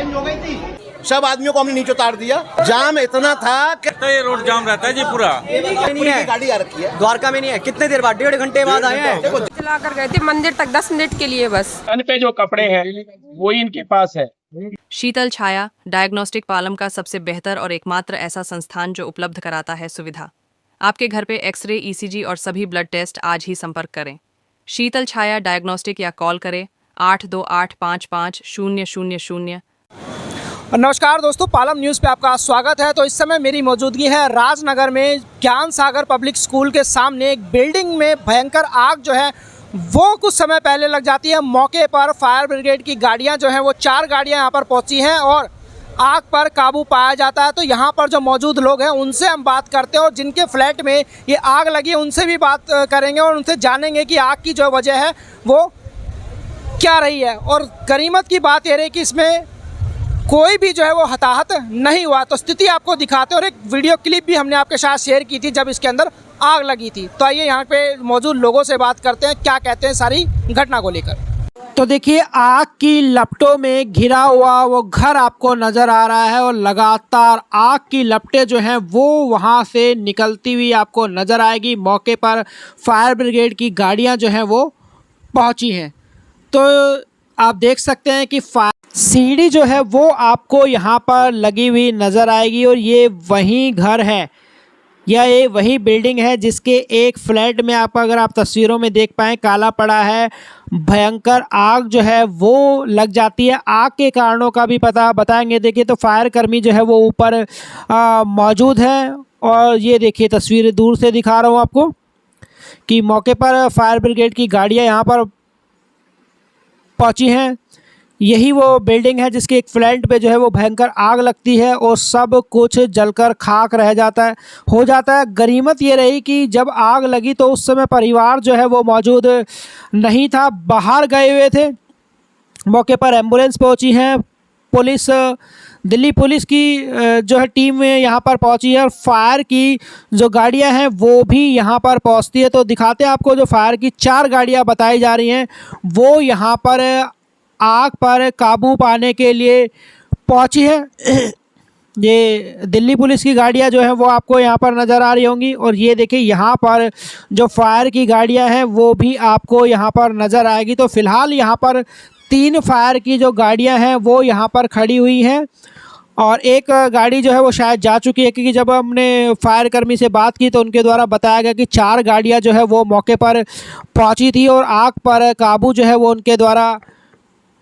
Change हो गई थी, सब आदमियों को हमने नीचे उतार दिया। जाम इतना था कि तो ये रोड जाम रहता है जी पूरा। पूरी की गाड़ी आ रखी है, द्वारका में नहीं है। कितने देर बाद? 1.5 घंटे बाद आए हैं। चला कर गए थे मंदिर तक 10 मिनट के लिए बस। तन पे जो कपड़े हैं वही इनके पास है। शीतल छाया डायग्नोस्टिक पालम का सबसे बेहतर और एकमात्र ऐसा संस्थान जो उपलब्ध कराता है सुविधा। आपके घर पे एक्सरे, ईसीजी और सभी ब्लड टेस्ट आज ही संपर्क करें। शीतल छाया डायग्नोस्टिक या कॉल करें 82855000। नमस्कार दोस्तों, पालम न्यूज़ पे आपका स्वागत है। तो इस समय मेरी मौजूदगी है राजनगर में ज्ञान सागर पब्लिक स्कूल के सामने। एक बिल्डिंग में भयंकर आग जो है वो कुछ समय पहले लग जाती है। मौके पर फायर ब्रिगेड की गाड़ियां जो हैं वो 4 गाड़ियां यहाँ पर पहुंची हैं और आग पर काबू पाया जाता है। तो यहाँ पर जो मौजूद लोग हैं उनसे हम बात करते हैं और जिनके फ्लैट में ये आग लगी है उनसे भी बात करेंगे और उनसे जानेंगे कि आग की जो वजह है वो क्या रही है। और गनीमत की बात ये रही कि इसमें कोई भी जो है वो हताहत नहीं हुआ। तो स्थिति आपको दिखाते हैं और एक वीडियो क्लिप भी हमने आपके साथ शेयर की थी जब इसके अंदर आग लगी थी। तो आइए यहाँ पे मौजूद लोगों से बात करते हैं, क्या कहते हैं सारी घटना को लेकर। तो देखिए, आग की लपटों में घिरा हुआ वो घर आपको नज़र आ रहा है और लगातार आग की लपटें जो हैं वो वहाँ से निकलती हुई आपको नज़र आएगी। मौके पर फायर ब्रिगेड की गाड़ियाँ जो हैं वो पहुँची हैं। तो आप देख सकते हैं कि सीढ़ी जो है वो आपको यहाँ पर लगी हुई नज़र आएगी और ये वही घर है या ये वही बिल्डिंग है जिसके एक फ्लैट में अगर आप तस्वीरों में देख पाएँ काला पड़ा है। भयंकर आग जो है वो लग जाती है। आग के कारणों का भी पता बताएंगे। देखिए, तो फायर कर्मी जो है वो ऊपर मौजूद है और ये देखिए तस्वीरें दूर से दिखा रहा हूँ आपको कि मौके पर फायर ब्रिगेड की गाड़ियाँ यहाँ पर पहुँची हैं। यही वो बिल्डिंग है जिसके एक फ्लैट पे जो है वो भयंकर आग लगती है और सब कुछ जलकर खाक रह जाता है। गनीमत ये रही कि जब आग लगी तो उस समय परिवार जो है वो मौजूद नहीं था, बाहर गए हुए थे। मौके पर एम्बुलेंस पहुंची है, पुलिस, दिल्ली पुलिस की जो है टीम यहाँ पर पहुंची है और फायर की जो गाड़ियां हैं वो भी यहाँ पर पहुंचती है। तो दिखाते हैं आपको, जो फायर की 4 गाड़ियाँ बताई जा रही हैं वो यहाँ पर आग पर काबू पाने के लिए पहुंची है। ये दिल्ली पुलिस की गाड़ियां जो हैं वो आपको यहाँ पर नज़र आ रही होंगी और ये देखिए यहाँ पर जो फायर की गाड़ियां हैं वो भी आपको यहाँ पर नज़र आएगी। तो फ़िलहाल यहाँ पर 3 फायर की जो गाड़ियां हैं वो यहाँ पर खड़ी हुई हैं और एक गाड़ी जो है वो शायद जा चुकी है, क्योंकि जब हमने फायर कर्मी से बात की तो उनके द्वारा बताया गया कि 4 गाड़ियाँ जो है वो मौके पर पहुँची थी और आग पर काबू जो है वो उनके द्वारा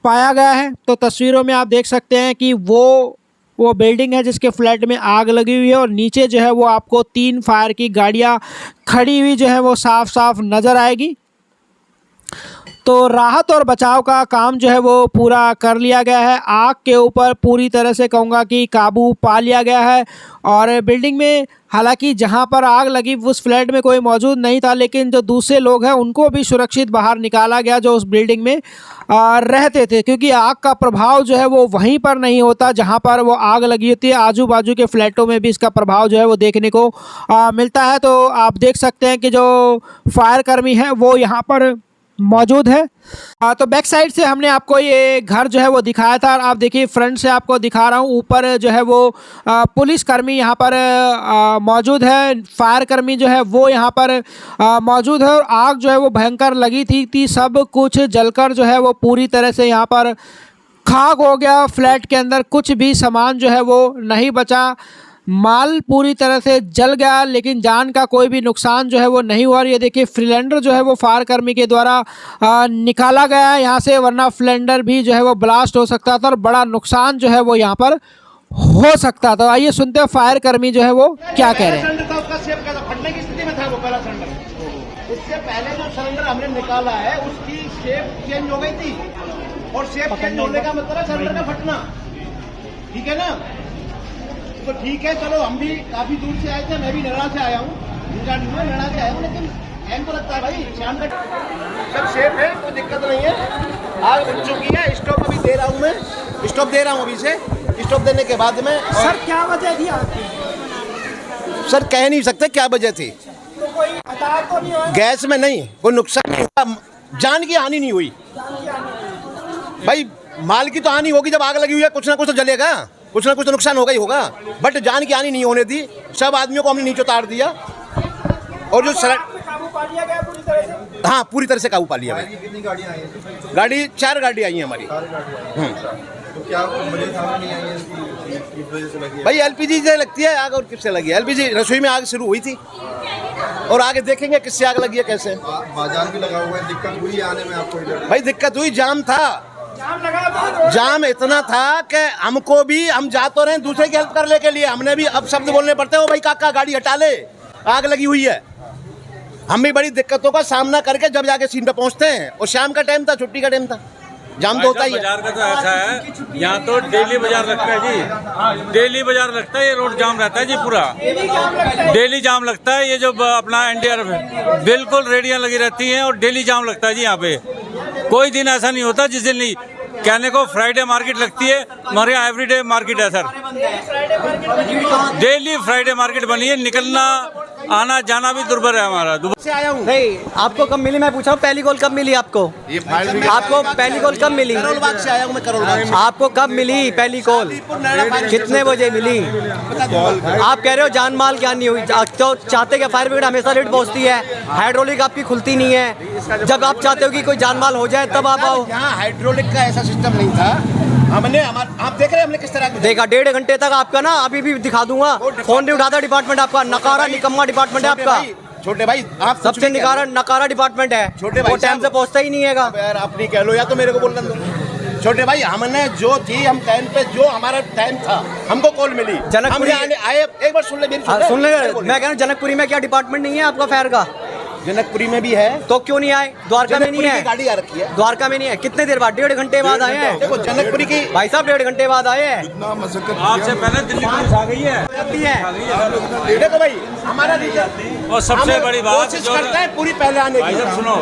पाया गया है। तो तस्वीरों में आप देख सकते हैं कि वो बिल्डिंग है जिसके फ्लैट में आग लगी हुई है और नीचे जो है वो आपको 3 फायर की गाड़ियां खड़ी हुई जो है वो साफ साफ नज़र आएगी। तो राहत और बचाव का काम जो है वो पूरा कर लिया गया है। आग के ऊपर पूरी तरह से कहूँगा कि काबू पा लिया गया है और बिल्डिंग में, हालांकि जहां पर आग लगी उस फ्लैट में कोई मौजूद नहीं था, लेकिन जो दूसरे लोग हैं उनको भी सुरक्षित बाहर निकाला गया जो उस बिल्डिंग में रहते थे, क्योंकि आग का प्रभाव जो है वो वहीं पर नहीं होता जहां पर वो आग लगी होती है। आजू बाजू के फ्लैटों में भी इसका प्रभाव जो है वो देखने को मिलता है। तो आप देख सकते हैं कि जो फायर कर्मी है वो यहाँ पर मौजूद है। तो बैक साइड से हमने आपको ये घर जो है वो दिखाया था और आप देखिए फ्रंट से आपको दिखा रहा हूँ। ऊपर जो है वो पुलिस कर्मी यहाँ पर मौजूद है, फायर कर्मी जो है वो यहाँ पर मौजूद है और आग जो है वो भयंकर लगी थी। सब कुछ जलकर जो है वो पूरी तरह से यहाँ पर खाक हो गया। फ्लैट के अंदर कुछ भी सामान जो है वो नहीं बचा, माल पूरी तरह से जल गया, लेकिन जान का कोई भी नुकसान जो है वो नहीं हुआ। ये देखिए सिलेंडर जो है वो फायर कर्मी के द्वारा निकाला गया है यहाँ से, वरना सिलेंडर भी जो है वो ब्लास्ट हो सकता था और बड़ा नुकसान जो है वो यहाँ पर हो सकता था। आइए सुनते हैं फायर कर्मी जो है वो क्या कह रहे हैं। फटने की स्थिति में था वो पहला सिलेंडर। इससे पहले जो सिलेंडर हमने निकाला है उसकी शेप चेंज हो गई थी और शेप चेंज होने का मतलब है सिलेंडर का फटना, ठीक है ना। तो ठीक है, चलो हम भी काफी दूर से आए थे, मैं भी नैना से आया हूँ, नैना से आया हूँ, लेकिन टाइम तो लगता है भाई, शाम का सब सेफ है, कोई दिक्कत नहीं है। आग बन चुकी है, स्टॉप अभी दे रहा हूँ, मैं स्टॉप दे रहा हूँ अभी से। स्टॉप देने के बाद में सर क्या वजह थी आपकी? सर कह नहीं सकते क्या वजह थी। तो कोई हताहत तो नहीं हुआ? गैस में नहीं, कोई नुकसान नहीं हुआ, जान की हानि नहीं हुई भाई। माल की तो हानि होगी, जब आग लगी हुई है कुछ ना कुछ तो जलेगा, कुछ ना कुछ तो नुकसान होगा ही होगा, बट जान की हानि नहीं होने दी। सब आदमियों को हमने नीचे उतार दिया और जो हाँ पूरी तरह से काबू पा लिया। कितनी गाड़ियाँ आई हैं? गाड़ी 4 गाड़ी आई हैं हमारी। तो क्या बड़े सामने नहीं आई है किस वजह से लगी है? भाई एलपीजी से लगती है आग और किससे लगी है? एलपीजी रसोई में आग शुरू हुई थी और आगे देखेंगे किससे आग लगी है कैसे। बाजार भी लगा हुआ है, दिक्कत हुई आने में आपको इधर? भाई दिक्कत हुई, जाम था, जाम इतना था कि हमको भी, हम जा तो रहे दूसरे की हेल्प करने के लिए, हमने भी अब शब्द बोलने पड़ते हैं, ओ भाई काका गाड़ी हटा ले, आग लगी हुई है। हम भी बड़ी दिक्कतों का सामना करके जब जाके सीन पे पहुंचते हैं, और शाम का टाइम था, छुट्टी का टाइम था, जाम तो होता ही है। बाजार का तो ऐसा है, यहाँ तो डेली बाजार लगता है जी, डेली बाजार लगता है, ये रोड जाम रहता है जी, पूरा डेली जाम लगता है। ये जो अपना एनडीआरएफ है, बिल्कुल रेडियां लगी रहती हैं और डेली जाम लगता है जी। यहाँ पे कोई दिन ऐसा नहीं होता जिस दिन नहीं, कहने को फ्राइडे मार्केट लगती है, हमारे यहाँ एवरीडे मार्केट है सर, डेली फ्राइडे मार्केट बनी है, निकलना आना जाना भी दुर्भर है हमारा। से आया हूँ। नहीं, आपको कब मिली? मैं पूछा हूँ पहली कॉल कब मिली आपको? आपको पहली कॉल कब मिली? करोल बाग से आया हूँ मैं, करोल बाग। आपको कब मिली पहली कॉल? कितने बजे मिली? आप कह रहे हो जान माल क्या नहीं हुई, तो चाहते क्या फायर ब्रिगेड हमेशा लेट पहुँचती है, हाइड्रोलिक आपकी खुलती नहीं है, जब आप चाहते हो कि कोई जान माल हो जाए तब आप आओ। यहाँ हाइड्रोलिक का ऐसा सिस्टम नहीं था, हमने आप देख रहे हैं हमने किस तरह देखा 1.5 घंटे तक आपका ना, अभी भी दिखा दूंगा, फोन नहीं उठाता डिपार्टमेंट आपका, नकारा निकम्मा डिपार्टमेंट है आपका, छोटे भाई आप सबसे नकारा डिपार्टमेंट है, छोटे भाई वो टाइम से पहुंचता ही नहीं है। यार आप नहीं कह लो या तो मेरे को बोलना दो। छोटे भाई हमने जो थी, हम टाइम पे जो हमारा टाइम था, हमको कॉल मिली, जनकपुरी आए, एक बार सुन ले मेरी, सुन ले, मैं कह रहा हूँ जनकपुरी में क्या डिपार्टमेंट नहीं है आपका फायर का? जनकपुरी में भी है, तो क्यों नहीं आए? द्वारका में नहीं है, गाड़ी आ रखी है, द्वारका में नहीं है। कितने देर बाद? 1.5 घंटे बाद आए हैं। देखो जनकपुरी की भाई साहब 1.5 घंटे बाद आए हैं। आपसे पहले दिल्ली पुलिस आ गई है। देखो भाई हमारा और सबसे बड़ी बात कोशिश करता है पूरी पहले आने भाई की। साहब सुनो,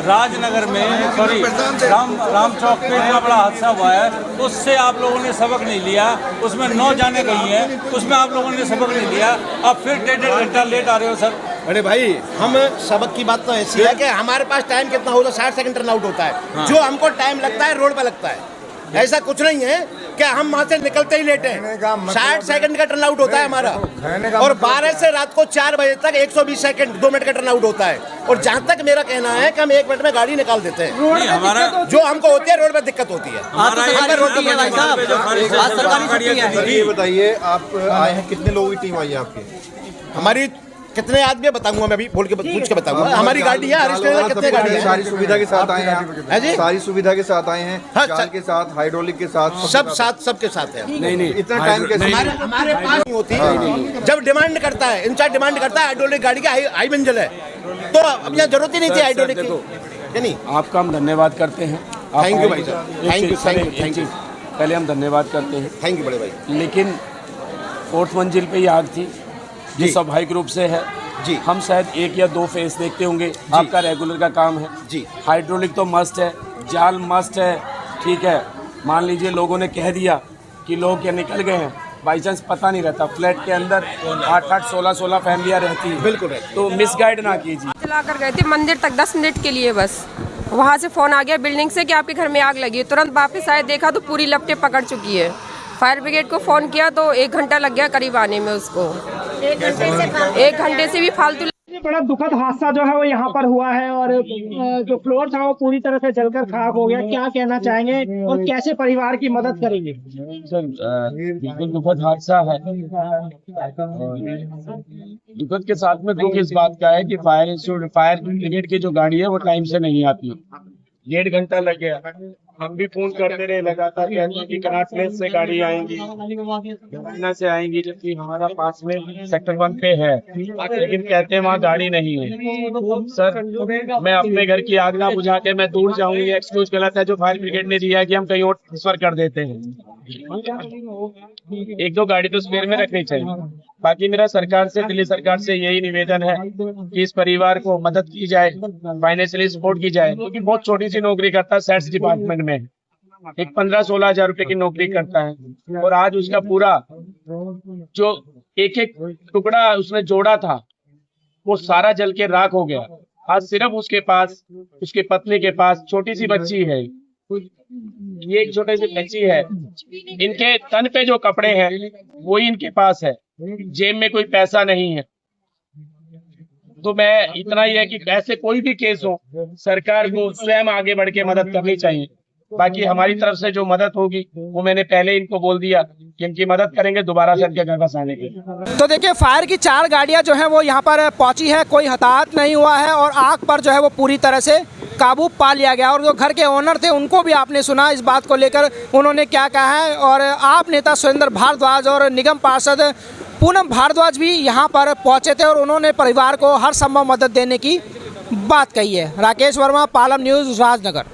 राजनगर में सॉरी राम चौक पे इतना बड़ा हादसा हुआ है, उससे आप लोगों ने सबक नहीं लिया, उसमें 9 जाने गई हैं, उसमें आप लोगों ने सबक नहीं लिया, अब फिर 1.5 घंटा लेट आ रहे हो सर। अरे भाई हम सबक की बात तो ऐसी है कि हमारे पास टाइम कितना होता है, 60 सेकंड टर्न आउट होता है, जो हमको टाइम लगता है रोड पे लगता है। ऐसा कुछ नहीं है कि हम वहाँ से निकलते ही लेट हैं, 60 सेकंड का टर्न आउट होता है हमारा, और 12 से रात को 4 बजे तक 120 सेकंड 2 मिनट का टर्न आउट होता है। और जहाँ तक मेरा कहना है कि हम 1 मिनट में गाड़ी निकाल देते हैं, हमारा जो हमको होती है रोड पे दिक्कत होती है। ये बताइए, आप आए हैं, कितने लोगों की टीम आई है आपकी? हमारी कितने आदमी बताऊंगा मैं, अभी बोल के पूछ के बताऊंगा। हमारी गाड़ी है, हरिश्चंद्र कितने गाड़ी है, सारी सुविधा के साथ आए हैं, जी? सारी सुविधा के साथ आए हैं, हाँ, जाल के साथ, हाइड्रोलिक के साथ, सबके साथ है। नहीं इतना टाइम कैसे? हमारे पास नहीं होती, जब डिमांड करता है इंचार्ज, डिमांड करता है हाइड्रोलिक गाड़ी की, हाई मंजिल है, तो अब यहाँ जरूरत ही नहीं थी हाइड्रोलिक की। नहीं, आपका हम धन्यवाद करते हैं। थैंक यू भाई साहब, थैंक यू। पहले हम धन्यवाद करते हैं, थैंक यू बड़े भाई। लेकिन 4th मंजिल पे ये आग थी जो स्वाभाविक रूप से है जी। हम शायद 1 या 2 फेस देखते होंगे, आपका रेगुलर का काम है जी। हाइड्रोलिक तो मस्ट है, जाल मस्ट है, ठीक है। मान लीजिए लोगों ने कह दिया कि लोग क्या निकल गए हैं, बाई चांस पता नहीं रहता, फ्लैट के अंदर 8-8 16-16 फैमिलियाँ रहती हैं, बिल्कुल, तो मिसगाइड ना कीजिए। चला कर गए थे मंदिर तक 10 मिनट के लिए बस, वहाँ से फ़ोन आ गया बिल्डिंग से कि आपके घर में आग लगी है। तुरंत वापस आए, देखा तो पूरी लपटें पकड़ चुकी है। फायर ब्रिगेड को फ़ोन किया तो 1 घंटा लग गया करीब आने में उसको, 1 घंटे से भी फालतू। ये बड़ा दुखद हादसा जो है वो यहाँ पर हुआ है और जो फ्लोर था वो पूरी तरह से जलकर खाक हो गया। क्या कहना चाहेंगे और कैसे परिवार की मदद करेंगे? सर बिल्कुल दुखद हादसा है, दुखद के साथ में दुख इस बात का है कि फायर ब्रिगेड की जो गाड़ी है वो टाइम से नहीं आती, 1.5 घंटा लग गया। हम भी फोन करते रहे लगातार, कहते हैं कि कनाट प्लेस से गाड़ी आएंगी, गंगा से आएंगी, जबकि हमारा पास में सेक्टर 1 पे है, लेकिन कहते हैं वहाँ गाड़ी नहीं है। सर मैं अपने घर की आग ना बुझा के मैं दूर जाऊँ, ये एक्सक्यूज गलत है जो फायर ब्रिगेड ने दिया है कि हम कहीं और ट्रांसफर कर देते हैं। 1-2 गाड़ी तो स्पेयर में रखनी चाहिए। बाकी मेरा सरकार से, दिल्ली सरकार से यही निवेदन है कि इस परिवार को मदद की जाए, फाइनेंशियली सपोर्ट की जाए, क्योंकि बहुत छोटी सी नौकरी करता है, सेट्स डिपार्टमेंट में एक 15-16 हजार रुपए की नौकरी करता है, और आज उसका पूरा जो एक टुकड़ा उसने जोड़ा था वो सारा जल के राख हो गया। आज सिर्फ उसके पास, उसकी पत्नी के पास छोटी सी बच्ची है, ये एक छोटे से बच्ची है, इनके तन पे जो कपड़े हैं वही इनके पास है, जेब में कोई पैसा नहीं है। तो मैं इतना ही है कि ऐसे कोई भी केस हो, सरकार को स्वयं आगे बढ़ के मदद करनी चाहिए। बाकी हमारी तरफ से जो मदद होगी वो मैंने पहले इनको बोल दिया कि इनकी मदद करेंगे दोबारा से इनके घर बस आने के। तो देखिए फायर की 4 गाड़ियां जो हैं वो यहाँ पर पहुंची है, कोई हताहत नहीं हुआ है और आग पर जो है वो पूरी तरह से काबू पा लिया गया। और जो घर के ओनर थे उनको भी आपने सुना इस बात को लेकर उन्होंने क्या कहा है। और आप नेता सुरेंद्र भारद्वाज और निगम पार्षद पूनम भारद्वाज भी यहाँ पर पहुँचे थे और उन्होंने परिवार को हर संभव मदद देने की बात कही है। राकेश वर्मा, पालम न्यूज़, राजनगर।